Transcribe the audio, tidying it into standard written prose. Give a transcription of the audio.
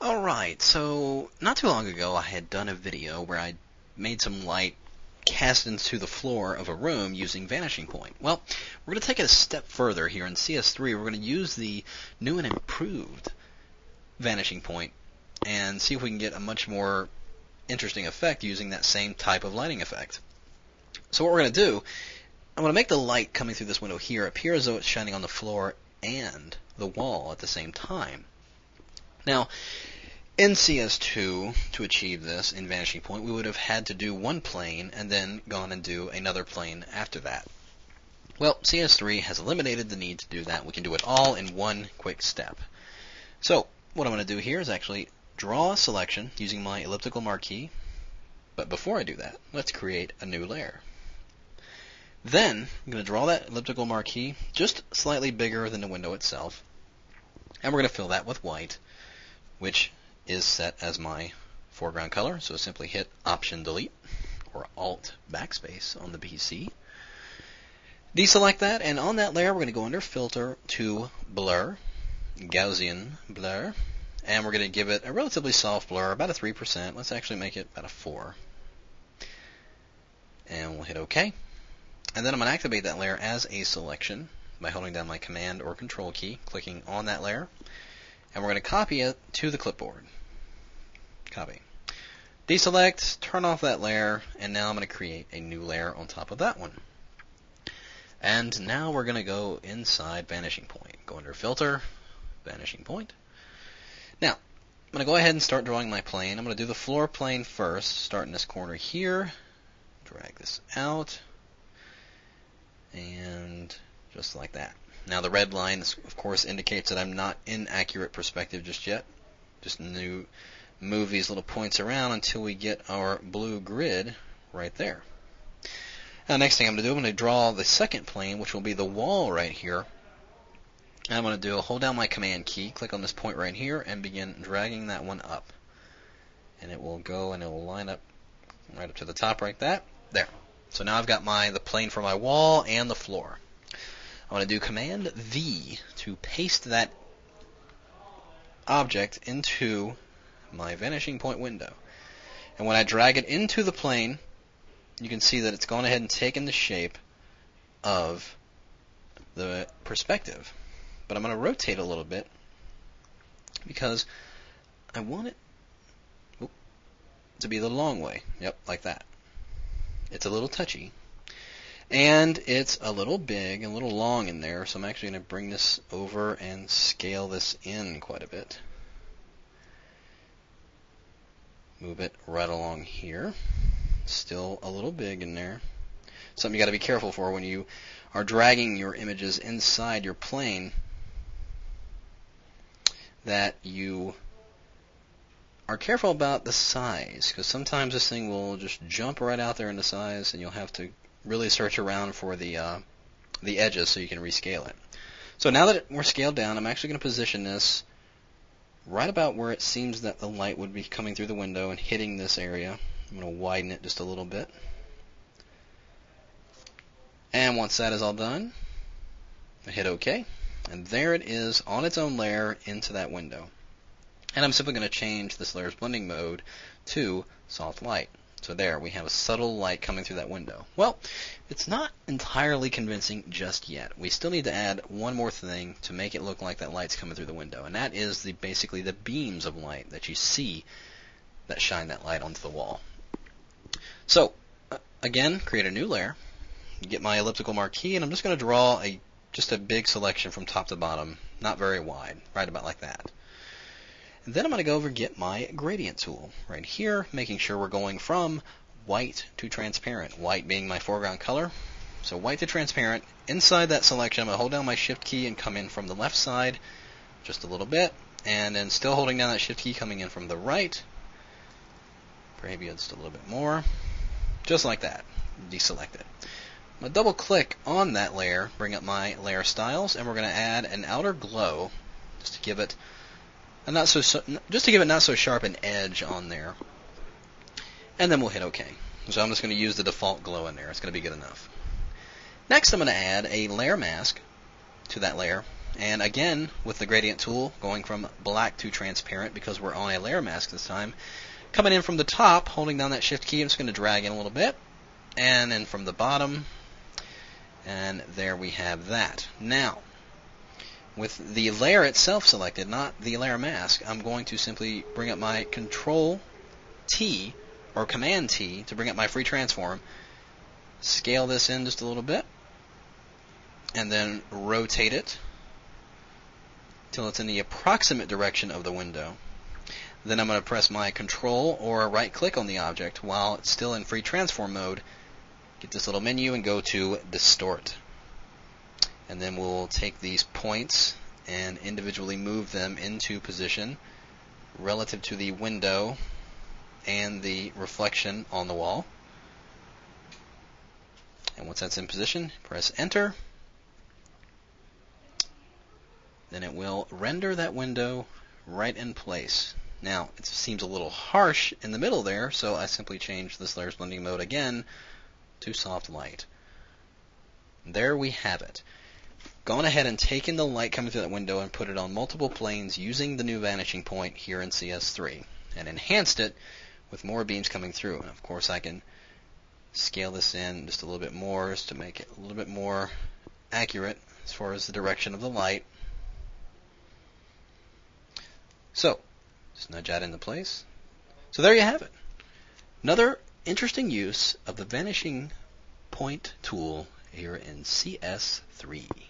Alright, so not too long ago I had done a video where I made some light cast into the floor of a room using Vanishing Point. Well, we're going to take it a step further here in CS3. We're going to use the new and improved Vanishing Point and see if we can get a much more interesting effect using that same type of lighting effect. So what we're going to do, I'm going to make the light coming through this window here appear as though it's shining on the floor and the wall at the same time. Now, in CS2, to achieve this in Vanishing Point, we would have had to do one plane and then gone and do another plane after that. Well, CS3 has eliminated the need to do that. We can do it all in one quick step. So, what I'm going to do here is actually draw a selection using my elliptical marquee. But before I do that, let's create a new layer. Then, I'm going to draw that elliptical marquee just slightly bigger than the window itself. And we're going to fill that with white, which is set as my foreground color. So simply hit Option Delete or Alt Backspace on the PC. Deselect that, and on that layer we're going to go under Filter to Blur, Gaussian Blur, and we're going to give it a relatively soft blur, about a 3%. Let's actually make it about a 4. And we'll hit OK. And then I'm going to activate that layer as a selection by holding down my Command or Control key, clicking on that layer, and we're going to copy it to the clipboard. Copy. Deselect, turn off that layer, and now I'm going to create a new layer on top of that one. And now we're going to go inside Vanishing Point. Go under Filter, Vanishing Point. Now, I'm going to go ahead and start drawing my plane. I'm going to do the floor plane first, start in this corner here, drag this out, and just like that. Now the red line, of course, indicates that I'm not in accurate perspective just yet. Just move these little points around until we get our blue grid right there. Now, next thing I'm going to do, I'm going to draw the second plane, which will be the wall right here. And I'm going to hold down my Command key, click on this point right here, and begin dragging that one up. And it will go and it will line up right up to the top like that. There. So now I've got the plane for my wall and the floor. I'm going to do Command V to paste that object into my Vanishing Point window. And when I drag it into the plane, you can see that it's gone ahead and taken the shape of the perspective. But I'm going to rotate a little bit because I want it to be the long way. Yep, like that. It's a little touchy. And it's a little big and a little long in there, so I'm actually going to bring this over and scale this in quite a bit. Move it right along here. Still a little big in there. Something you got to be careful for when you are dragging your images inside your plane, that you are careful about the size, because sometimes this thing will just jump right out there in the size, and you'll have to really search around for the edges so you can rescale it. So now that we're scaled down, I'm actually going to position this right about where it seems that the light would be coming through the window and hitting this area. I'm going to widen it just a little bit. And once that is all done, I hit OK. And there it is on its own layer into that window. And I'm simply going to change this layer's blending mode to soft light. So there, we have a subtle light coming through that window. Well, it's not entirely convincing just yet. We still need to add one more thing to make it look like that light's coming through the window, and that is basically the beams of light that you see that shine that light onto the wall. So, again, create a new layer, get my elliptical marquee, and I'm just going to draw just a big selection from top to bottom, not very wide, right about like that. And then I'm going to go over and get my gradient tool right here, making sure we're going from white to transparent, white being my foreground color. So white to transparent. Inside that selection, I'm going to hold down my Shift key and come in from the left side just a little bit, and then still holding down that Shift key coming in from the right, maybe just a little bit more, just like that. Deselect it. I'm going to double click on that layer, bring up my layer styles, and we're going to add an outer glow just to give it not so sharp an edge on there. And then we'll hit OK. So I'm just going to use the default glow in there. It's going to be good enough. Next, I'm going to add a layer mask to that layer, And again, with the gradient tool, going from black to transparent because we're on a layer mask this time. Coming in from the top, holding down that shift key, I'm just going to drag in a little bit. And then from the bottom, and there we have that. Now, with the layer itself selected, not the layer mask, I'm going to simply bring up my Control T or Command T to bring up my free transform, scale this in just a little bit, and then rotate it till it's in the approximate direction of the window. Then I'm going to press my Control or right click on the object while it's still in free transform mode, get this little menu and go to Distort. And then we'll take these points and individually move them into position relative to the window and the reflection on the wall. And once that's in position, press Enter. Then it will render that window right in place. Now, it seems a little harsh in the middle there, so I simply change this layers blending mode again to soft light. There we have it. Gone ahead and taken the light coming through that window and put it on multiple planes using the new vanishing point here in CS3 and enhanced it with more beams coming through. And of course I can scale this in just a little bit more just to make it a little bit more accurate as far as the direction of the light. So, just nudge that into place. So there you have it. Another interesting use of the vanishing point tool here in CS3.